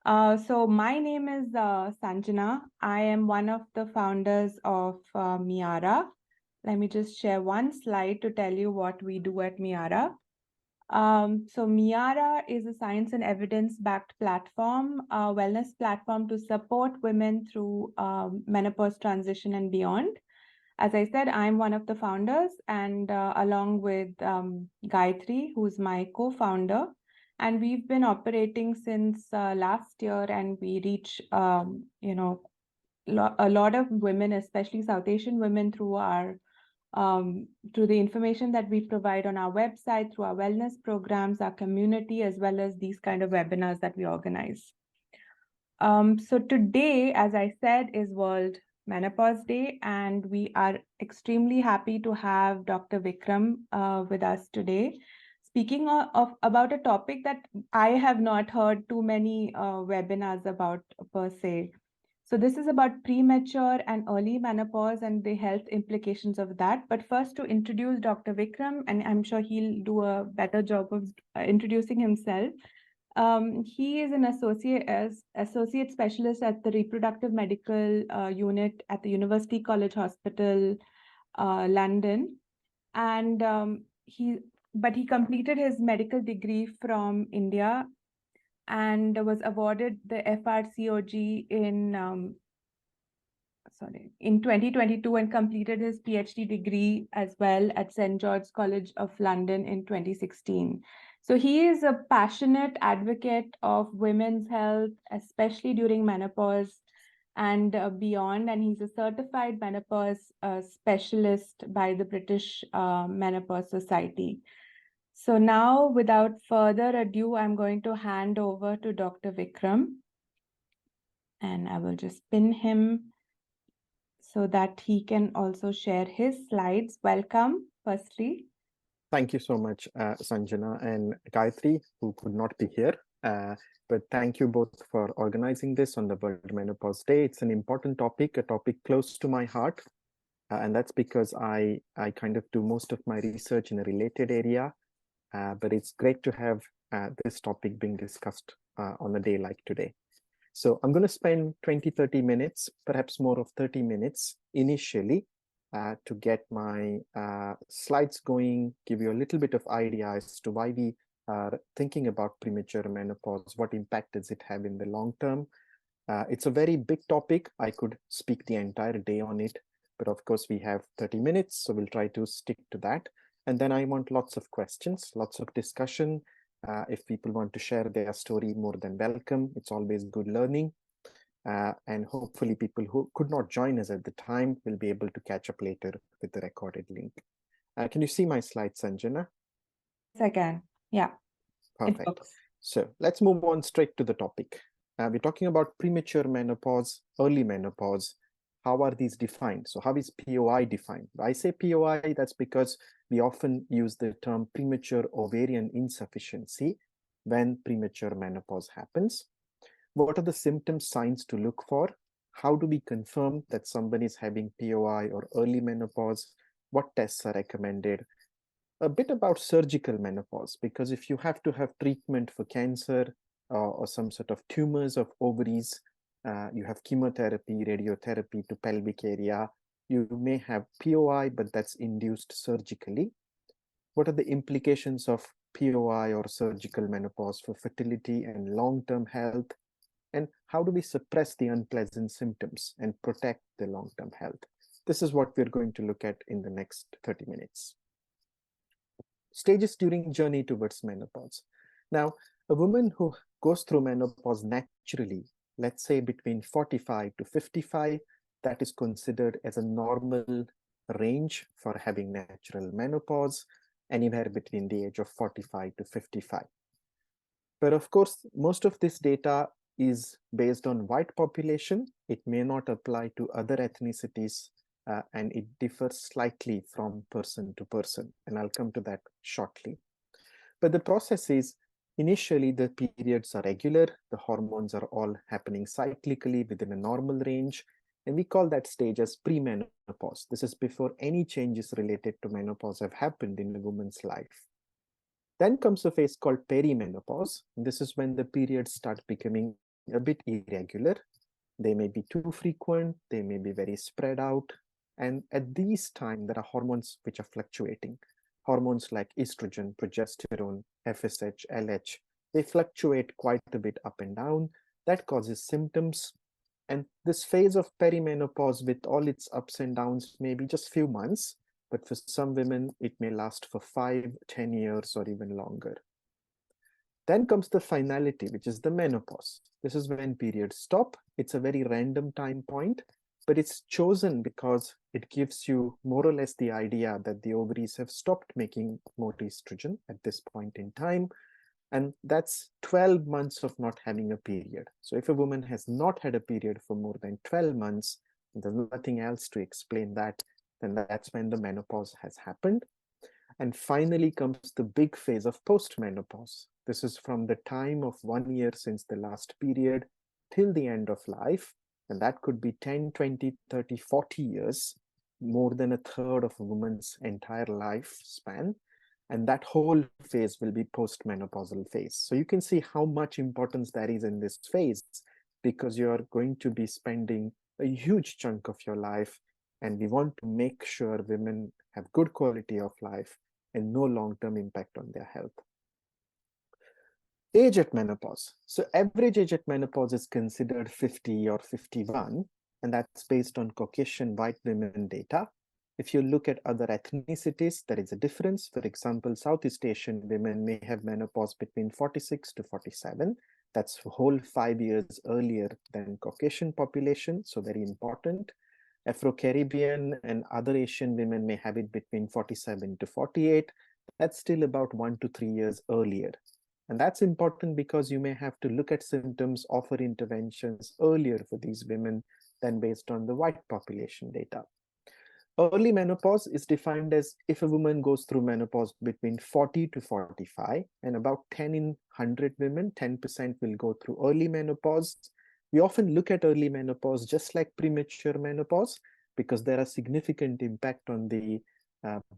So my name is Sanjana. I am one of the founders of Miyara. Let me just share one slide to tell you what we do at Miyara. So Miyara is a science and evidence-backed platform, a wellness platform to support women through menopause transition and beyond. As I said, I'm one of the founders, and along with Gayatri, who's my co-founder, and we've been operating since last year, and we reach, a lot of women, especially South Asian women, through the information that we provide on our website, through our wellness programs, our community, as well as these kind of webinars that we organize. So today, as I said, is World Menopause Day, and we are extremely happy to have Dr. Vikram with us today. Speaking of about a topic that I have not heard too many webinars about per se. So this is about premature and early menopause and the health implications of that. But first, to introduce Dr. Vikram, and I'm sure he'll do a better job of introducing himself. He is an associate specialist at the Reproductive Medical Unit at the University College Hospital, London, and he completed his medical degree from India and was awarded the FRCOG in 2022 and completed his PhD degree as well at St. George's College of London in 2016. So he is a passionate advocate of women's health, especially during menopause and beyond, and he's a certified menopause specialist by the British Menopause Society. So now, without further ado, I'm going to hand over to Dr. Vikram, and I will just pin him so that he can also share his slides. Welcome, firstly. Thank you so much, Sanjana and Gayatri, who could not be here. But thank you both for organizing this on the World Menopause Day. It's an important topic, a topic close to my heart. And that's because I kind of do most of my research in a related area. But it's great to have this topic being discussed on a day like today. So I'm going to spend 20-30 minutes, perhaps more of 30 minutes initially to get my slides going, give you a little bit of idea as to why we are thinking about premature menopause, what impact does it have in the long term. It's a very big topic. I could speak the entire day on it, but of course we have 30 minutes, so we'll try to stick to that. And then I want lots of questions, lots of discussion. If people want to share their story, more than welcome. It's always good learning. And hopefully people who could not join us at the time will be able to catch up later with the recorded link. Can you see my slides, Sanjana? Yes, I can. Yeah. Perfect. So let's move on straight to the topic. We're talking about premature menopause, early menopause. How are these defined? So how is POI defined? I say POI, that's because we often use the term premature ovarian insufficiency when premature menopause happens. What are the symptoms, signs to look for? How do we confirm that somebody is having POI or early menopause? What tests are recommended? A bit about surgical menopause, because if you have to have treatment for cancer or some sort of tumors of ovaries, you have chemotherapy, radiotherapy to pelvic area, you may have POI, but that's induced surgically. What are the implications of POI or surgical menopause for fertility and long-term health? And how do we suppress the unpleasant symptoms and protect the long-term health? This is what we're going to look at in the next 30 minutes. Stages during journey towards menopause. Now, a woman who goes through menopause naturally, let's say between 45 to 55, that is considered as a normal range for having natural menopause, anywhere between the age of 45 to 55. But of course, most of this data is based on white population. It may not apply to other ethnicities, and it differs slightly from person to person. And I'll come to that shortly. But the process is, initially, the periods are regular. The hormones are all happening cyclically within a normal range. And we call that stage as premenopause. This is before any changes related to menopause have happened in a woman's life. Then comes a phase called perimenopause. And this is when the periods start becoming a bit irregular. They may be too frequent, they may be very spread out. And at these times, there are hormones which are fluctuating. Hormones like estrogen, progesterone, FSH, LH, they fluctuate quite a bit up and down. That causes symptoms. And this phase of perimenopause with all its ups and downs may be just few months, but for some women, it may last for 5, 10 years or even longer. Then comes the finality, which is the menopause. This is when periods stop. It's a very random time point, but it's chosen because it gives you more or less the idea that the ovaries have stopped making more estrogen at this point in time. And that's 12 months of not having a period. So if a woman has not had a period for more than 12 months, and there's nothing else to explain that, then that's when the menopause has happened. And finally comes the big phase of postmenopause. This is from the time of 1 year since the last period till the end of life. And that could be 10, 20, 30, 40 years, more than a third of a woman's entire lifespan. And that whole phase will be postmenopausal phase. So you can see how much importance there is in this phase, because you're going to be spending a huge chunk of your life. And we want to make sure women have good quality of life and no long-term impact on their health. Age at menopause. So average age at menopause is considered 50 or 51, and that's based on Caucasian white women data. If you look at other ethnicities, there is a difference. For example, Southeast Asian women may have menopause between 46 to 47. That's a whole 5 years earlier than Caucasian population, so very important. Afro-Caribbean and other Asian women may have it between 47 to 48. That's still about 1 to 3 years earlier. And that's important because you may have to look at symptoms, offer interventions earlier for these women than based on the white population data. Early menopause is defined as if a woman goes through menopause between 40 to 45, and about 10 in 100 women, 10% will go through early menopause. We often look at early menopause just like premature menopause because there are significant impact on the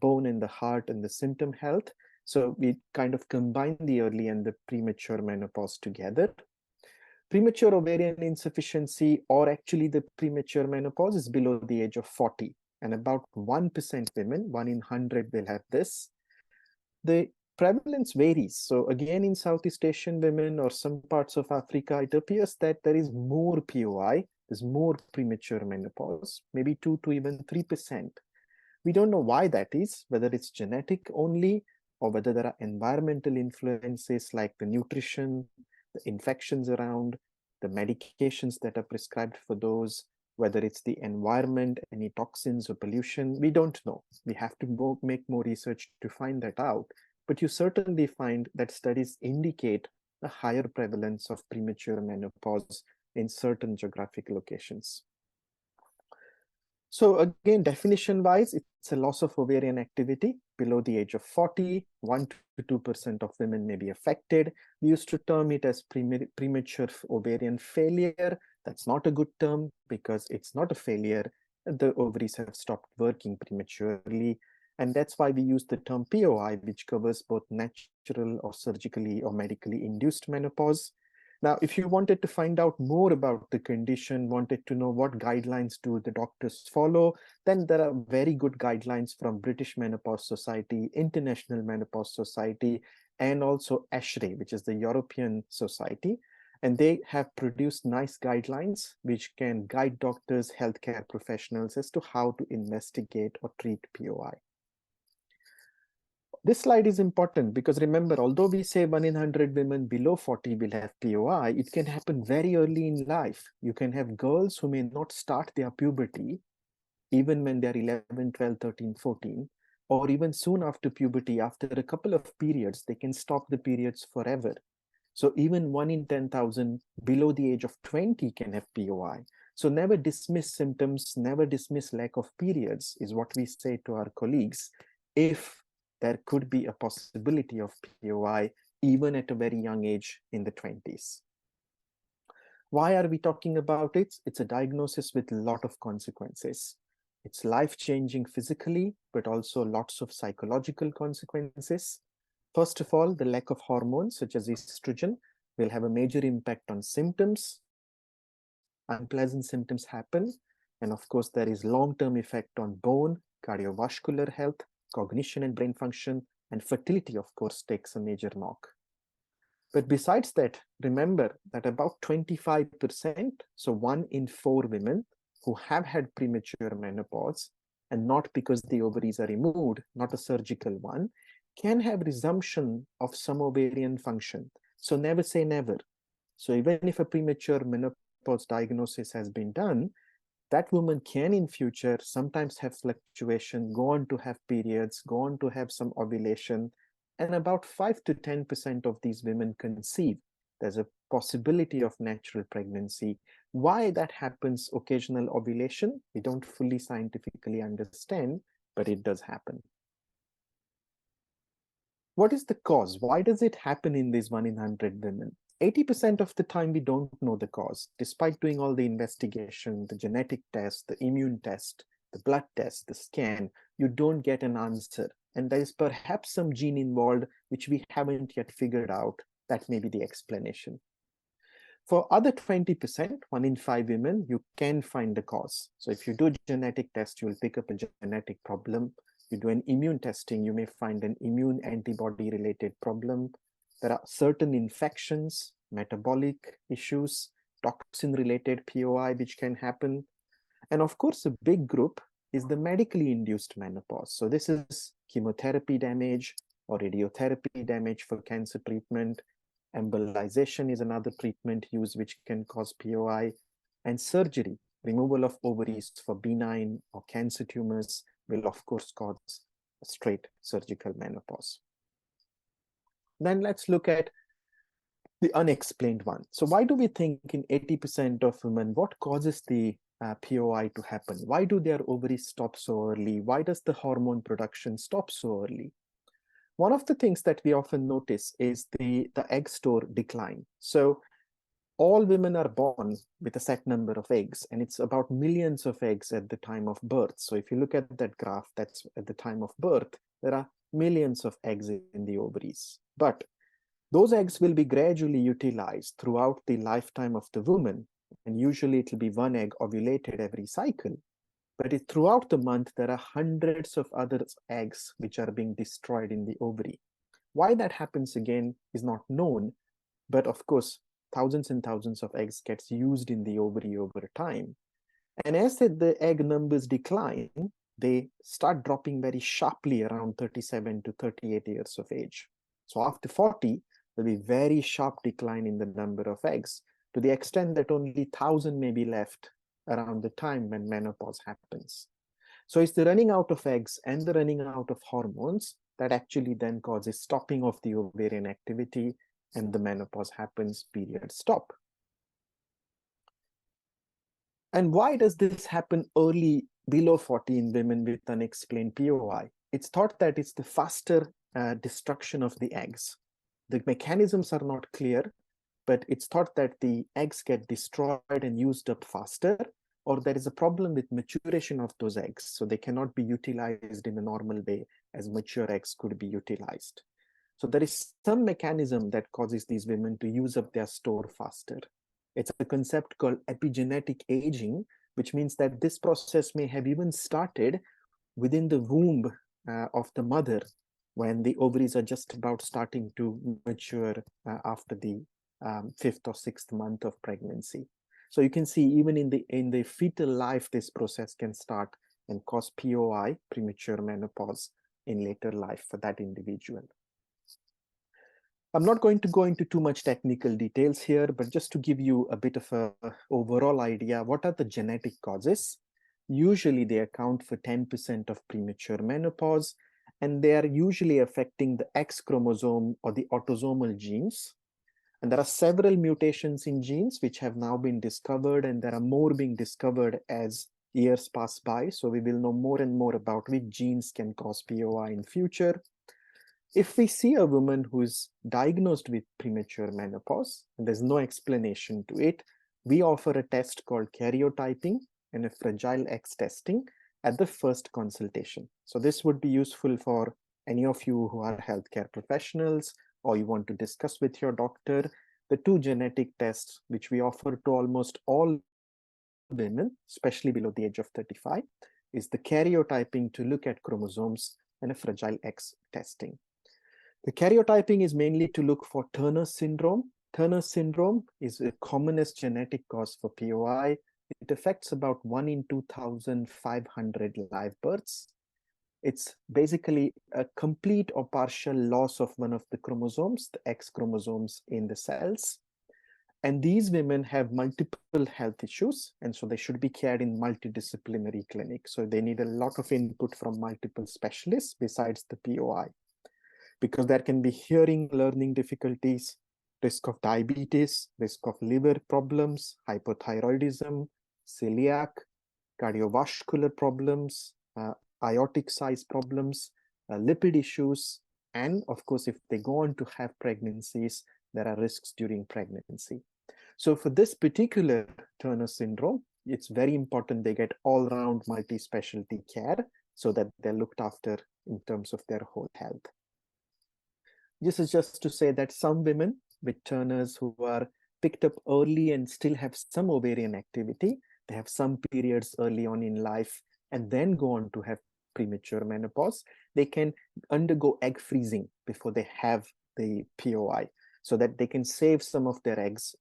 bone and the heart and the symptom health. So we kind of combine the early and the premature menopause together. Premature ovarian insufficiency, or actually the premature menopause, is below the age of 40. And about 1% women, 1 in 100 will have this. The prevalence varies. So again, in Southeast Asian women or some parts of Africa, it appears that there is more POI, there's more premature menopause, maybe 2 to even 3%. We don't know why that is, whether it's genetic only or whether there are environmental influences like the nutrition, the infections around, the medications that are prescribed for those, whether it's the environment, any toxins or pollution. We don't know. We have to make more research to find that out. But you certainly find that studies indicate a higher prevalence of premature menopause in certain geographic locations. So again, definition-wise, it's a loss of ovarian activity below the age of 40. 1 to 2% of women may be affected. We used to term it as premature ovarian failure. That's not a good term because it's not a failure. The ovaries have stopped working prematurely. And that's why we use the term POI, which covers both natural or surgically or medically induced menopause. Now, if you wanted to find out more about the condition, wanted to know what guidelines do the doctors follow, then there are very good guidelines from British Menopause Society, International Menopause Society, and also ASHRAE, which is the European Society. And they have produced nice guidelines which can guide doctors, healthcare professionals as to how to investigate or treat POI. This slide is important because remember, although we say 1 in 100 women below 40 will have POI, it can happen very early in life. You can have girls who may not start their puberty even when they're 11, 12, 13, 14, or even soon after puberty, after a couple of periods, they can stop the periods forever. So even 1 in 10,000 below the age of 20 can have POI. So never dismiss symptoms, never dismiss lack of periods is what we say to our colleagues. If there could be a possibility of POI even at a very young age in the 20s. Why are we talking about it? It's a diagnosis with a lot of consequences. It's life-changing physically, but also lots of psychological consequences. First of all, the lack of hormones such as estrogen. will have a major impact on symptoms. Unpleasant symptoms happen. And of course, there is long-term effect on bone, cardiovascular health, cognition and brain function, and fertility, of course, takes a major knock. But besides that, remember that about 25%, so 1 in 4 women who have had premature menopause, and not because the ovaries are removed, not a surgical one, can have resumption of some ovarian function. So never say never. So even if a premature menopause diagnosis has been done, that woman can in future sometimes have fluctuation, go on to have periods, go on to have some ovulation, and about 5 to 10% of these women conceive. There's a possibility of natural pregnancy. Why that happens, occasional ovulation, we don't fully scientifically understand, but it does happen. What is the cause? Why does it happen in these 1 in 100 women? 80% of the time, we don't know the cause. Despite doing all the investigation, the genetic test, the immune test, the blood test, the scan, you don't get an answer. And there is perhaps some gene involved, which we haven't yet figured out. That may be the explanation. For other 20%, 1 in 5 women, you can find the cause. So if you do a genetic test, you'll pick up a genetic problem. You do an immune testing, you may find an immune antibody related problem. There are certain infections, metabolic issues, toxin related POI, which can happen. And of course, a big group is the medically induced menopause. So this is chemotherapy damage or radiotherapy damage for cancer treatment. Embolization is another treatment used which can cause POI. And surgery, removal of ovaries for benign or cancer tumors, will of course cause a straight surgical menopause. Then let's look at the unexplained one. So why do we think in 80% of women, what causes the POI to happen? Why do their ovaries stop so early? Why does the hormone production stop so early? One of the things that we often notice is the egg store decline. So all women are born with a set number of eggs, and it's about millions of eggs at the time of birth. So if you look at that graph, that's at the time of birth, there are millions of eggs in the ovaries. But those eggs will be gradually utilized throughout the lifetime of the woman. And usually it will be 1 egg ovulated every cycle. But throughout the month, there are hundreds of other eggs which are being destroyed in the ovary. Why that happens again is not known. But of course, thousands and thousands of eggs gets used in the ovary over time. And as the egg numbers decline, they start dropping very sharply around 37 to 38 years of age. So after 40, there'll be very sharp decline in the number of eggs, to the extent that only 1,000 may be left around the time when menopause happens. So it's the running out of eggs and the running out of hormones that actually then causes stopping of the ovarian activity, and the menopause happens, periods stop. And why does this happen early, below 40 in women with unexplained POI? It's thought that it's the faster destruction of the eggs. The mechanisms are not clear, but it's thought that the eggs get destroyed and used up faster, or there is a problem with maturation of those eggs, so they cannot be utilized in a normal way as mature eggs could be utilized. So there is some mechanism that causes these women to use up their store faster. It's a concept called epigenetic aging, which means that this process may have even started within the womb of the mother, when the ovaries are just about starting to mature after the 5th or 6th month of pregnancy. So you can see even in the fetal life, this process can start and cause POI, premature menopause, in later life for that individual. I'm not going to go into too much technical details here, but just to give you a bit of an overall idea, what are the genetic causes? Usually they account for 10% of premature menopause, and they are usually affecting the X chromosome or the autosomal genes. And there are several mutations in genes which have now been discovered, and there are more being discovered as years pass by. So we will know more and more about which genes can cause POI in future. If we see a woman who is diagnosed with premature menopause, and there's no explanation to it, we offer a test called karyotyping and a fragile X testing at the first consultation. So this would be useful for any of you who are healthcare professionals, or you want to discuss with your doctor. the two genetic tests which we offer to almost all women, especially below the age of 35, is the karyotyping to look at chromosomes and a fragile X testing. The karyotyping is mainly to look for Turner syndrome. Turner syndrome is the commonest genetic cause for POI. It affects about 1 in 2,500 live births. It's basically a complete or partial loss of one of the chromosomes, the X chromosomes in the cells. And these women have multiple health issues, and so they should be cared in multidisciplinary clinic. So they need a lot of input from multiple specialists besides the POI, because there can be hearing, learning difficulties, risk of diabetes, risk of liver problems, hypothyroidism, celiac, cardiovascular problems, aortic size problems, lipid issues, and of course, if they go on to have pregnancies, there are risks during pregnancy. So for this particular Turner syndrome, it's very important they get all-round multi-specialty care so that they're looked after in terms of their whole health. This is just to say that some women with Turners who are picked up early and still have some ovarian activity, they have some periods early on in life and then go on to have premature menopause, they can undergo egg freezing before they have the POI so that they can save some of their eggs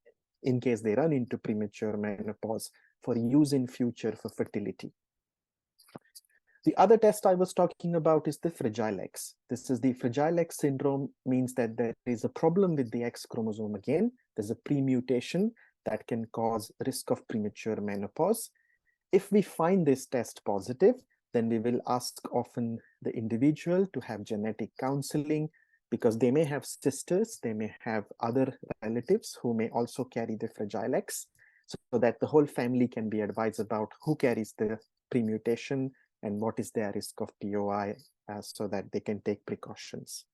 in case they run into premature menopause for use in future for fertility. The other test I was talking about is the fragile X. This is the fragile X syndrome, means that there is a problem with the X chromosome again. There's a pre-mutation that can cause risk of premature menopause. If we find this test positive, then we will ask often the individual to have genetic counseling, because they may have sisters, they may have other relatives who may also carry the fragile X, so that the whole family can be advised about who carries the pre-mutation and what is their risk of POI, so that they can take precautions.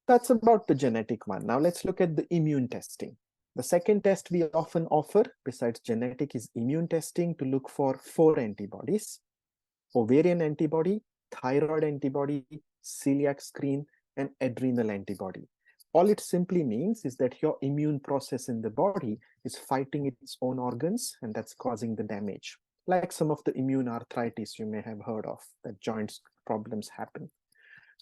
That's about the genetic one. Now let's look at the immune testing. The second test we often offer, besides genetic, is immune testing to look for 4 antibodies: ovarian antibody, thyroid antibody, celiac screen, and adrenal antibody. All it simply means is that your immune process in the body is fighting its own organs, and that's causing the damage. Like some of the immune arthritis you may have heard of, that joints problems happen.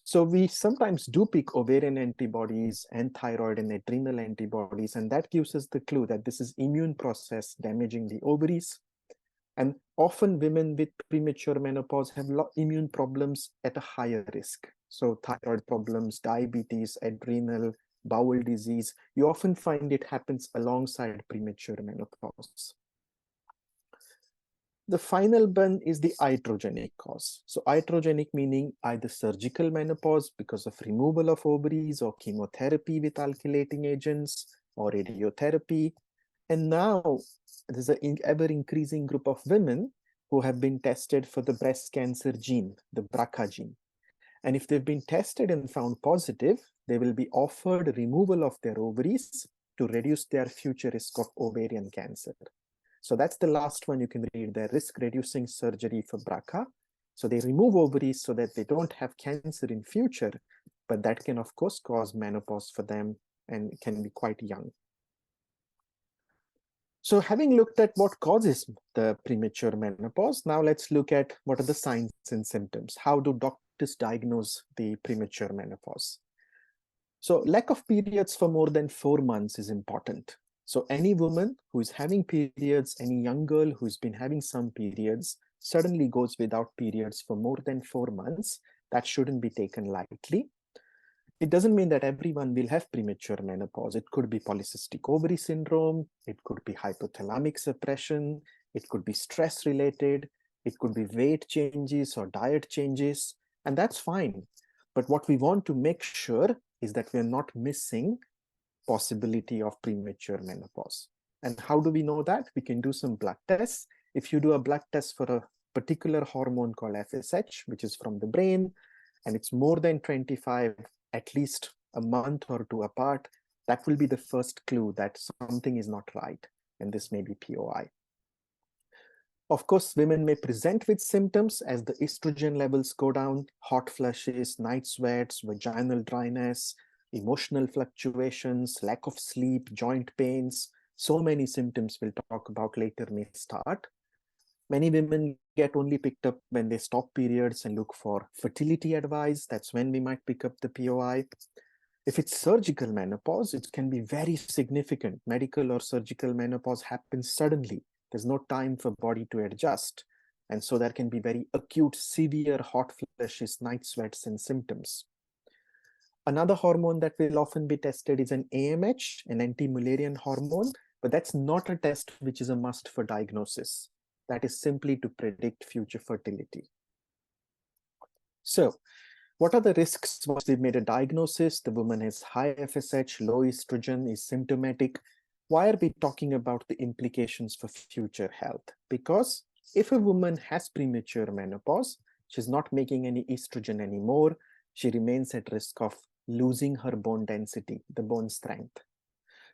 So we sometimes do pick ovarian antibodies and thyroid and adrenal antibodies, and that gives us the clue that this is immune process damaging the ovaries. And often women with premature menopause have immune problems at a higher risk. So thyroid problems, diabetes, adrenal, bowel disease, you often find it happens alongside premature menopause. The final one is the iatrogenic cause. So iatrogenic meaning either surgical menopause because of removal of ovaries, or chemotherapy with alkylating agents, or radiotherapy. And now there's an ever-increasing group of women who have been tested for the breast cancer gene, the BRCA gene. And if they've been tested and found positive, they will be offered removal of their ovaries to reduce their future risk of ovarian cancer. So that's the last one you can read, the risk-reducing surgery for BRCA. So they remove ovaries so that they don't have cancer in future, but that can, of course, cause menopause for them and can be quite young. So having looked at what causes the premature menopause, now let's look at what are the signs and symptoms. How do doctors diagnose the premature menopause? So lack of periods for more than 4 months is important. So any woman who is having periods, any young girl who's been having some periods, suddenly goes without periods for more than 4 months, that shouldn't be taken lightly. It doesn't mean that everyone will have premature menopause. It could be polycystic ovary syndrome, it could be hypothalamic suppression, it could be stress related, it could be weight changes or diet changes, and that's fine. But what we want to make sure is that we're not missing possibility of premature menopause. And how do we know that? We can do some blood tests. If you do a blood test for a particular hormone called FSH, which is from the brain, and it's more than 25, at least a month or 2 apart, that will be the first clue that something is not right, and this may be POI. Of course, women may present with symptoms as the estrogen levels go down: hot flushes, night sweats, vaginal dryness, emotional fluctuations, lack of sleep, joint pains, so many symptoms we'll talk about later may start. Many women get only picked up when they stop periods and look for fertility advice. That's when we might pick up the POI. If it's surgical menopause, it can be very significant. Medical or surgical menopause happens suddenly. There's no time for body to adjust. And so there can be very acute, severe hot flashes, night sweats, and symptoms. Another hormone that will often be tested is an AMH, an anti-Mullerian hormone, but that's not a test which is a must for diagnosis. That is simply to predict future fertility. So, what are the risks once we've made a diagnosis? The woman has high FSH, low estrogen, is symptomatic. Why are we talking about the implications for future health? Because if a woman has premature menopause, she's not making any estrogen anymore, she remains at risk of losing her bone density, the bone strength.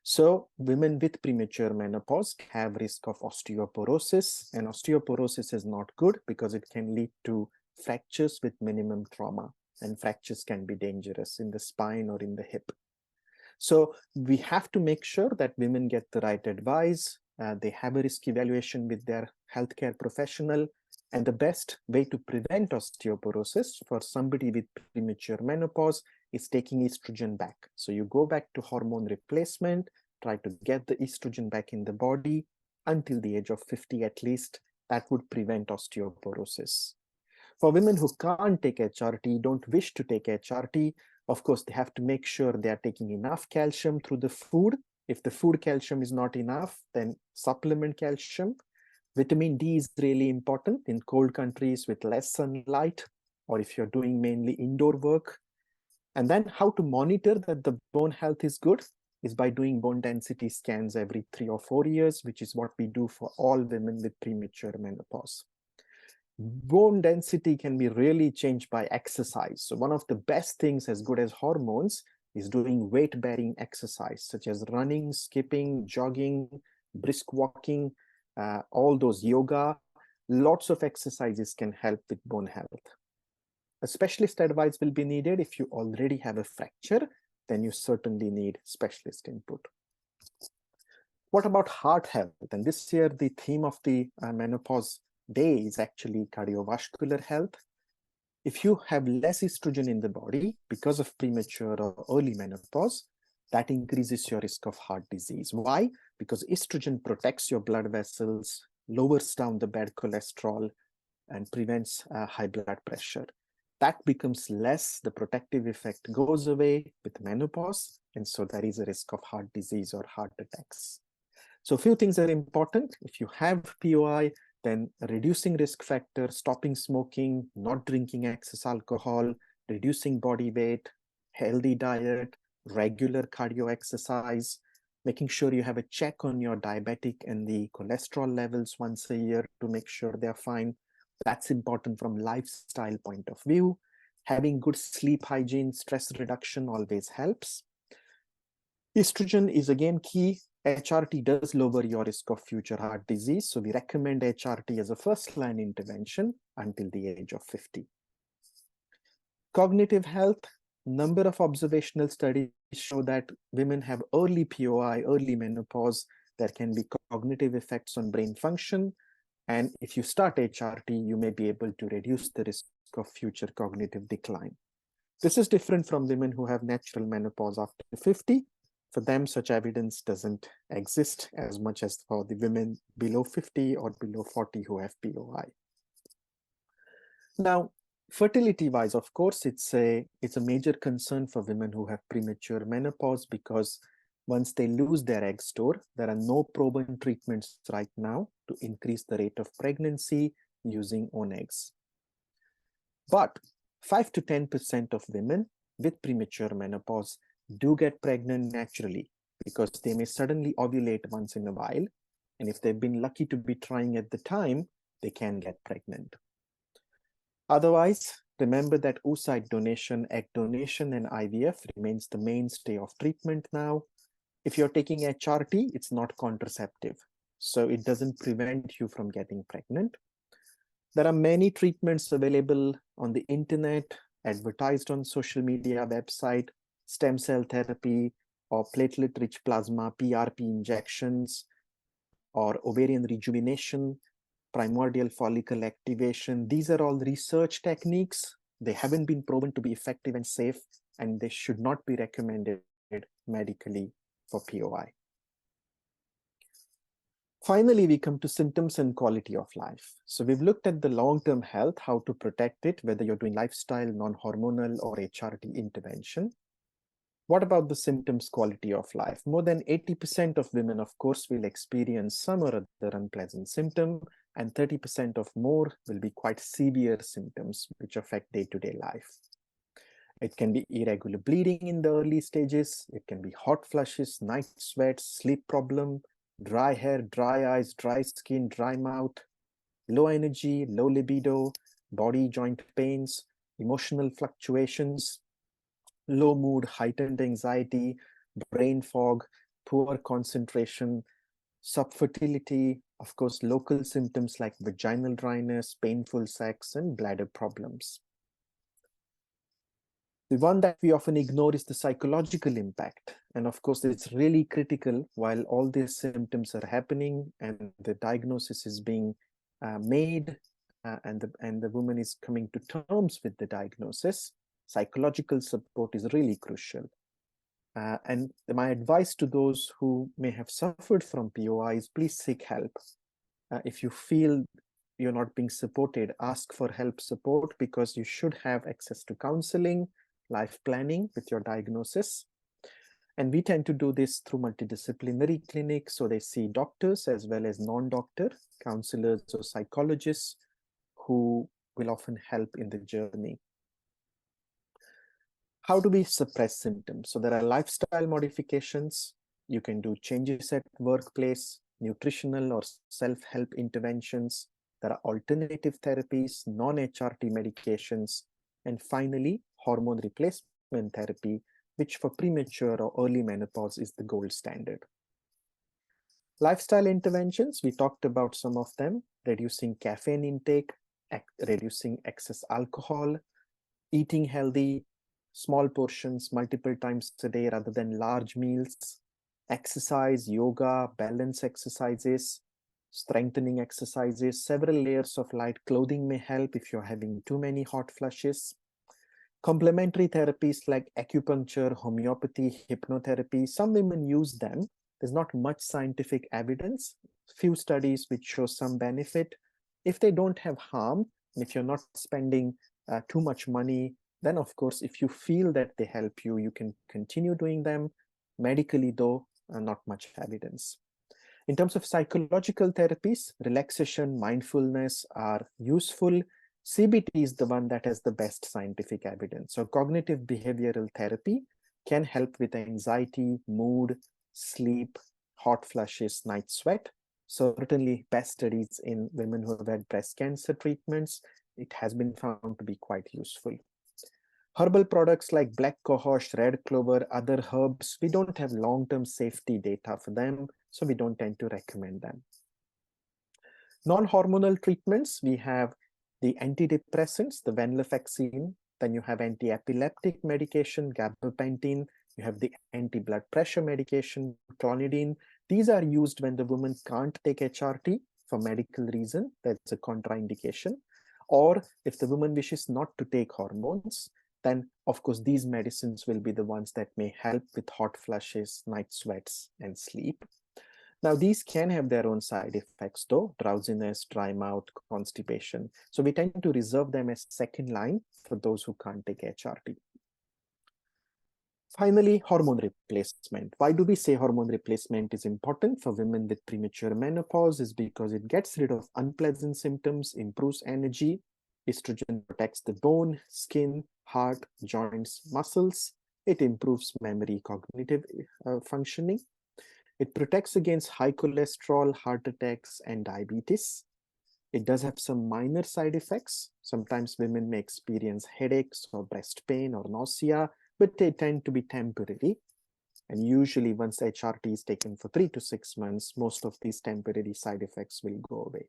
So women with premature menopause have risk of osteoporosis, and osteoporosis is not good because it can lead to fractures with minimum trauma, and fractures can be dangerous in the spine or in the hip. So we have to make sure that women get the right advice, they have a risk evaluation with their healthcare professional, and the best way to prevent osteoporosis for somebody with premature menopause is taking estrogen back. So you go back to hormone replacement, try to get the estrogen back in the body until the age of 50 at least. That would prevent osteoporosis. For women who can't take HRT, don't wish to take HRT, of course, they have to make sure they are taking enough calcium through the food. If the food calcium is not enough, then supplement calcium. Vitamin D is really important in cold countries with less sunlight, or if you're doing mainly indoor work. And then how to monitor that the bone health is good is by doing bone density scans every 3 or 4 years, which is what we do for all women with premature menopause. Bone density can be really changed by exercise. So one of the best things as good as hormones is doing weight-bearing exercise, such as running, skipping, jogging, brisk walking, all those yoga. Lots of exercises can help with bone health. A specialist advice will be needed. If you already have a fracture, then you certainly need specialist input. What about heart health? And this year, the theme of the menopause day is actually cardiovascular health. If you have less estrogen in the body because of premature or early menopause, that increases your risk of heart disease. Why? Because estrogen protects your blood vessels, lowers down the bad cholesterol, and prevents high blood pressure. That becomes less, the protective effect goes away with menopause, and so there is a risk of heart disease or heart attacks. So a few things are important. If you have POI, then reducing risk factor, stopping smoking, not drinking excess alcohol, reducing body weight, healthy diet, regular cardio exercise, making sure you have a check on your diabetic and the cholesterol levels once a year to make sure they're fine. That's important from lifestyle point of view. Having good sleep hygiene, stress reduction always helps. Estrogen is again key. HRT does lower your risk of future heart disease, so we recommend HRT as a first-line intervention until the age of 50. Cognitive health, number of observational studies show that women have early POI, early menopause, there can be cognitive effects on brain function, and if you start HRT, you may be able to reduce the risk of future cognitive decline. This is different from women who have natural menopause after 50. For them, such evidence doesn't exist as much as for the women below 50 or below 40 who have POI. Now, fertility-wise, of course, it's a major concern for women who have premature menopause because once they lose their egg store, there are no proven treatments right now to increase the rate of pregnancy using own eggs. But 5 to 10% of women with premature menopause do get pregnant naturally because they may suddenly ovulate once in a while. And if they've been lucky to be trying at the time, they can get pregnant. Otherwise, remember that oocyte donation, egg donation, and IVF remains the mainstay of treatment now. If you're taking HRT, it's not contraceptive, so it doesn't prevent you from getting pregnant. There are many treatments available on the internet, advertised on social media website. stem cell therapy, or platelet-rich plasma, PRP injections, or ovarian rejuvenation, primordial follicle activation. These are all research techniques. They haven't been proven to be effective and safe, and they should not be recommended medically for POI. Finally, we come to symptoms and quality of life. So we've looked at the long-term health, how to protect it, whether you're doing lifestyle, non-hormonal, or HRT intervention. What about the symptoms, quality of life? More than 80% of women, of course, will experience some or other unpleasant symptom, and 30% of more will be quite severe symptoms which affect day-to-day life. It can be irregular bleeding in the early stages. It can be hot flushes, night sweats, sleep problem, dry hair, dry eyes, dry skin, dry mouth, low energy, low libido, body joint pains, emotional fluctuations, low mood, heightened anxiety, brain fog, poor concentration, subfertility, of course, local symptoms like vaginal dryness, painful sex, and bladder problems. The one that we often ignore is the psychological impact. And of course, it's really critical while all these symptoms are happening and the diagnosis is being made and the woman is coming to terms with the diagnosis. Psychological support is really crucial. And my advice to those who may have suffered from POI is please seek help. If you feel you're not being supported, ask for help support, because you should have access to counseling, life planning with your diagnosis. And we tend to do this through multidisciplinary clinics. So they see doctors as well as non-doctor counselors or psychologists who will often help in the journey. How do we suppress symptoms? So there are lifestyle modifications. You can do changes at workplace, nutritional or self-help interventions. There are alternative therapies, non-HRT medications, and finally, hormone replacement therapy, which for premature or early menopause is the gold standard. Lifestyle interventions, we talked about some of them: reducing caffeine intake, reducing excess alcohol, eating healthy, small portions multiple times a day rather than large meals, exercise, yoga, balance exercises, strengthening exercises. Several layers of light clothing may help if you're having too many hot flushes. Complementary therapies like acupuncture, homeopathy, hypnotherapy, some women use them. There's not much scientific evidence, few studies which show some benefit. If they don't have harm, and if you're not spending too much money, then of course, if you feel that they help you, you can continue doing them. Medically though, not much evidence. In terms of psychological therapies, relaxation, mindfulness are useful. CBT is the one that has the best scientific evidence. So cognitive behavioral therapy can help with anxiety, mood, sleep, hot flushes, night sweat. Certainly best studies in women who have had breast cancer treatments, it has been found to be quite useful. Herbal products like black cohosh, red clover, other herbs, we don't have long-term safety data for them, so we don't tend to recommend them. Non-hormonal treatments, we have the antidepressants, the venlafaxine, then you have anti-epileptic medication, gabapentin, you have the anti-blood pressure medication, clonidine. These are used when the woman can't take HRT for medical reason, that's a contraindication. Or if the woman wishes not to take hormones, then of course these medicines will be the ones that may help with hot flushes, night sweats, and sleep. Now these can have their own side effects though: drowsiness, dry mouth, constipation. So we tend to reserve them as second line for those who can't take HRT. Finally, hormone replacement. Why do we say hormone replacement is important for women with premature menopause? Is because it gets rid of unpleasant symptoms, improves energy. Estrogen protects the bone, skin, heart, joints, muscles. It improves memory, cognitive functioning. It protects against high cholesterol, heart attacks, and diabetes. It does have some minor side effects. Sometimes women may experience headaches or breast pain or nausea, but they tend to be temporary. And usually once HRT is taken for 3 to 6 months, most of these temporary side effects will go away.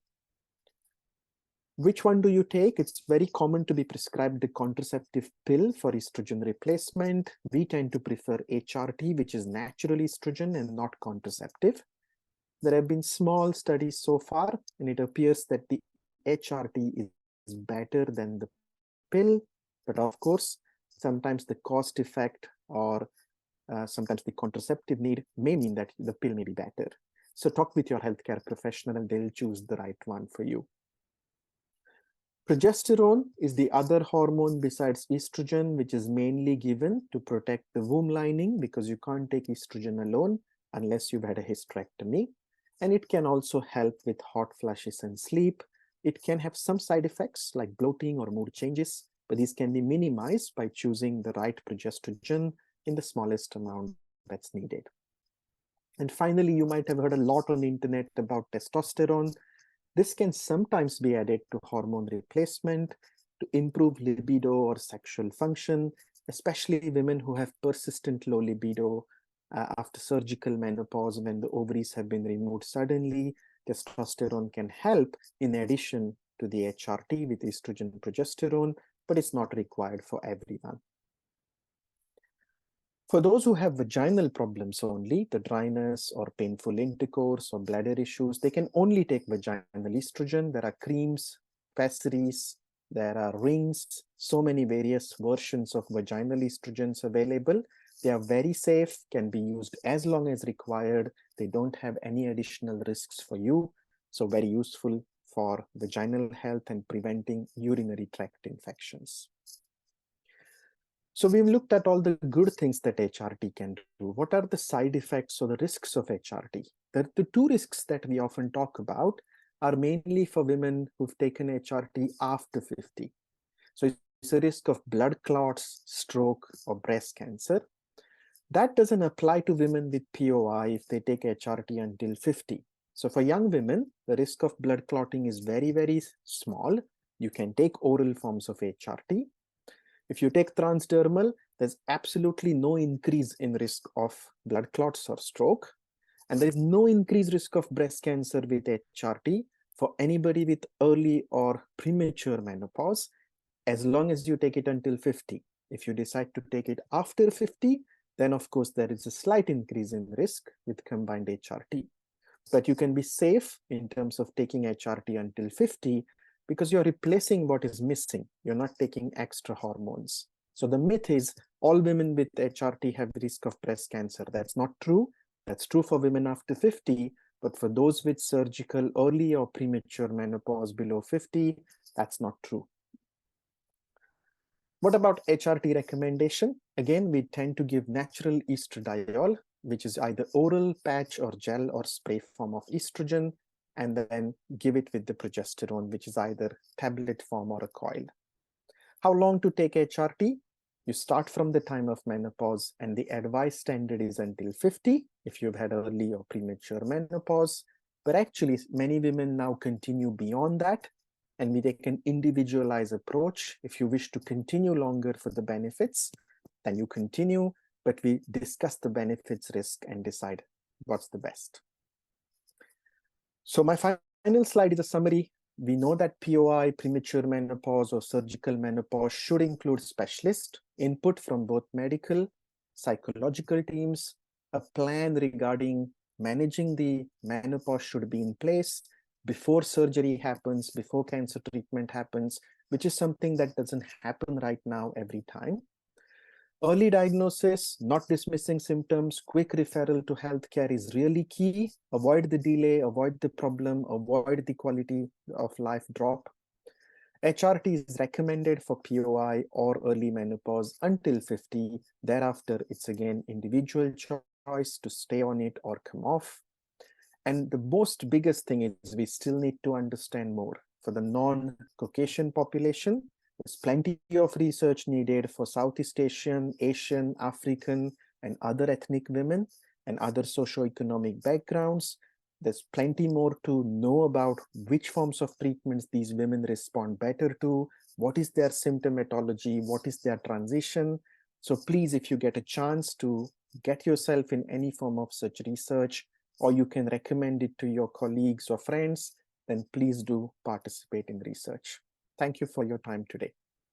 Which one do you take? It's very common to be prescribed the contraceptive pill for estrogen replacement. We tend to prefer HRT, which is natural estrogen and not contraceptive. There have been small studies so far, and it appears that the HRT is better than the pill. But of course, sometimes the cost effect or sometimes the contraceptive need may mean that the pill may be better. So talk with your healthcare professional and they'll choose the right one for you. Progesterone is the other hormone besides estrogen, which is mainly given to protect the womb lining because you can't take estrogen alone unless you've had a hysterectomy. And it can also help with hot flashes and sleep. It can have some side effects like bloating or mood changes, but these can be minimized by choosing the right progesterone in the smallest amount that's needed. And finally, you might have heard a lot on the internet about testosterone. This can sometimes be added to hormone replacement to improve libido or sexual function, especially women who have persistent low libido after surgical menopause when the ovaries have been removed suddenly. Testosterone can help in addition to the HRT with estrogen and progesterone, but it's not required for everyone. For those who have vaginal problems only, the dryness or painful intercourse or bladder issues, they can only take vaginal estrogen. There are creams, pessaries, there are rings, so many various versions of vaginal estrogens available. They are very safe, can be used as long as required. They don't have any additional risks for you. So very useful for vaginal health and preventing urinary tract infections. So we've looked at all the good things that HRT can do. What are the side effects or the risks of HRT? The two risks that we often talk about are mainly for women who've taken HRT after 50. So it's a risk of blood clots, stroke, or breast cancer. That doesn't apply to women with POI if they take HRT until 50. So for young women, the risk of blood clotting is very, very small. You can take oral forms of HRT. If you take transdermal, there's absolutely no increase in risk of blood clots or stroke. And there is no increased risk of breast cancer with HRT for anybody with early or premature menopause, as long as you take it until 50. If you decide to take it after 50, then of course there is a slight increase in risk with combined HRT. But you can be safe in terms of taking HRT until 50 because you're replacing what is missing. You're not taking extra hormones. So the myth is all women with HRT have the risk of breast cancer. That's not true. That's true for women after 50, but for those with surgical early or premature menopause below 50, that's not true. What about HRT recommendation? Again, we tend to give natural estradiol, which is either oral, patch, or gel or spray form of estrogen, and then give it with the progesterone, which is either tablet form or a coil. How long to take HRT? You start from the time of menopause, and the advice standard is until 50 if you've had early or premature menopause. But actually, many women now continue beyond that, and we take an individualized approach. If you wish to continue longer for the benefits, then you continue, but we discuss the benefits, risk, and decide what's the best. So my final slide is a summary. We know that POI, premature menopause, or surgical menopause should include specialist input from both medical, psychological teams. A plan regarding managing the menopause should be in place before surgery happens, before cancer treatment happens, which is something that doesn't happen right now every time. Early diagnosis, not dismissing symptoms, quick referral to healthcare is really key. Avoid the delay, avoid the problem, avoid the quality of life drop. HRT is recommended for POI or early menopause until 50. Thereafter, it's again individual choice to stay on it or come off. And the most biggest thing is we still need to understand more. For the non-Caucasian population, there's plenty of research needed for Southeast Asian, Asian, African, and other ethnic women and other socioeconomic backgrounds. There's plenty more to know about which forms of treatments these women respond better to, what is their symptomatology, what is their transition. So please, if you get a chance to get yourself in any form of such research, or you can recommend it to your colleagues or friends, then please do participate in research. Thank you for your time today.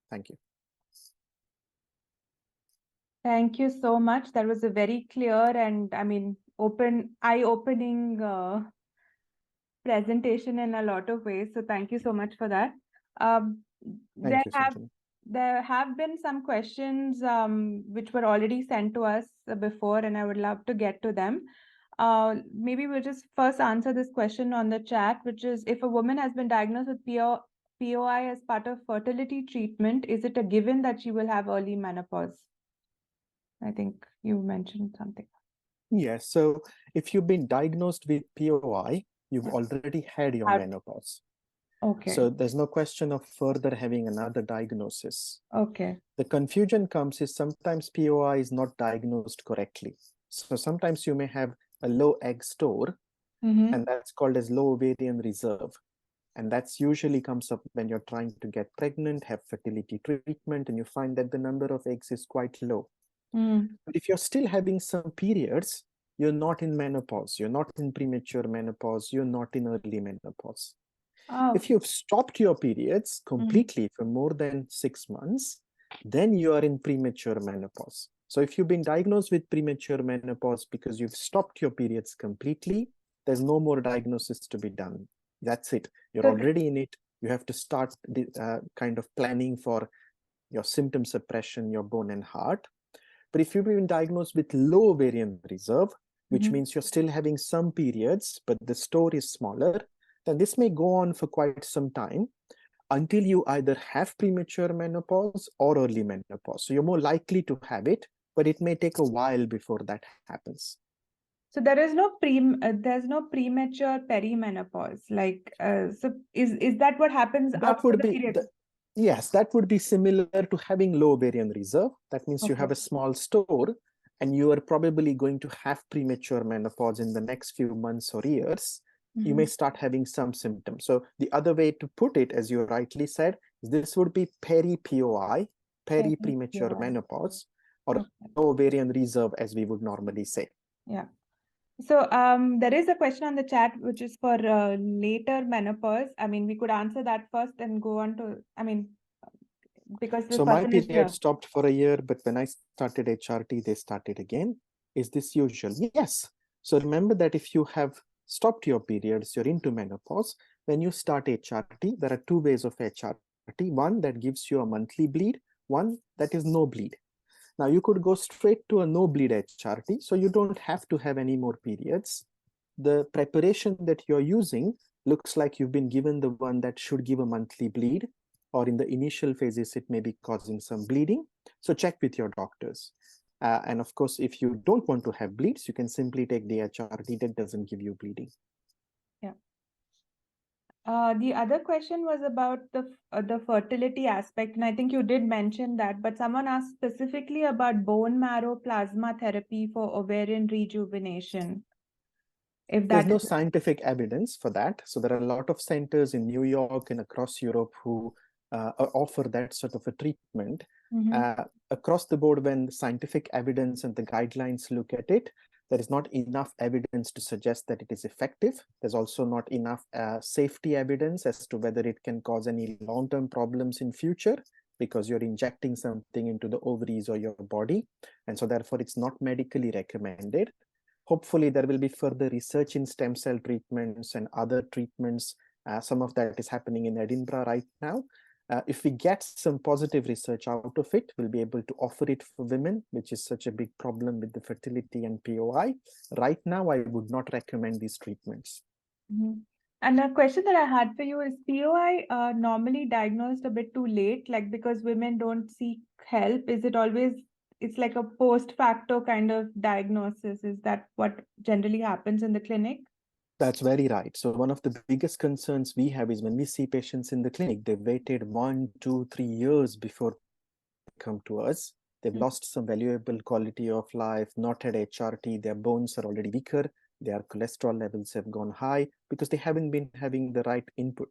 Thank you. Thank you so much. That was a very clear and, eye-opening presentation in a lot of ways. So thank you so much for that. Um, Thank you, Sanjana. there have been some questions which were already sent to us before, and I would love to get to them. Maybe we'll just first answer this question on the chat, which is, if a woman has been diagnosed with POI as part of fertility treatment, is it a given that she will have early menopause? I think you mentioned something. Yes, so if you've been diagnosed with POI, you've already had your menopause. Okay. So there's no question of further having another diagnosis. Okay. The confusion comes is sometimes POI is not diagnosed correctly. So sometimes you may have a low egg store, and that's called as low ovarian reserve. And that's usually comes up when you're trying to get pregnant, have fertility treatment, and you find that the number of eggs is quite low. But if you're still having some periods, you're not in menopause, you're not in premature menopause, you're not in early menopause. Oh. If you've stopped your periods completely for more than 6 months, then you are in premature menopause. So if you've been diagnosed with premature menopause because you've stopped your periods completely, there's no more diagnosis to be done. That's it. You're already in it. You have to start the kind of planning for your symptom suppression, your bone and heart. But if you've been diagnosed with low ovarian reserve, which means you're still having some periods, but the store is smaller, then this may go on for quite some time until you either have premature menopause or early menopause. So you're more likely to have it, but it may take a while before that happens. So there is no there's no premature perimenopause. So is that what happens after the period? Yes, that would be similar to having low ovarian reserve. That means you have a small store and you are probably going to have premature menopause in the next few months or years. You may start having some symptoms. So the other way to put it, as you rightly said, this would be peri-POI, peri-premature menopause, or low ovarian reserve, as we would normally say. Yeah. So there is a question on the chat, which is for later menopause. We could answer that first and go on to, because this So my person is period here. stopped for a year, but when I started HRT, they started again. Is this usual? Yes. So remember that if you have stopped your periods, you're into menopause, when you start HRT, there are two ways of HRT. One that gives you a monthly bleed, one that is no bleed. Now you could go straight to a no bleed HRT, so you don't have to have any more periods. The preparation that you're using looks like you've been given the one that should give a monthly bleed, or in the initial phases, it may be causing some bleeding. So check with your doctors. And of course, if you don't want to have bleeds, you can simply take the HRT that doesn't give you bleeding. Yeah. The other question was about the fertility aspect, and I think you did mention that, but someone asked specifically about bone marrow plasma therapy for ovarian rejuvenation. There's no scientific evidence for that. So there are a lot of centers in New York and across Europe who offer that sort of a treatment. Across the board, when the scientific evidence and the guidelines look at it, there is not enough evidence to suggest that it is effective. There's also not enough safety evidence as to whether it can cause any long-term problems in future, because you're injecting something into the ovaries or your body. And so therefore, it's not medically recommended. Hopefully, there will be further research in stem cell treatments and other treatments. Some of that is happening in Edinburgh right now. If we get some positive research out of it, we'll be able to offer it for women, which is such a big problem with the fertility and POI. Right now, I would not recommend these treatments. And a question that I had for you is, POI normally diagnosed a bit too late, like because women don't seek help? Is it always, it's like a post-facto kind of diagnosis? Is that what generally happens in the clinic? That's very right. So one of the biggest concerns we have is when we see patients in the clinic, they've waited 1, 2, 3 years before they come to us. They've lost some valuable quality of life, not had HRT, their bones are already weaker, their cholesterol levels have gone high because they haven't been having the right input.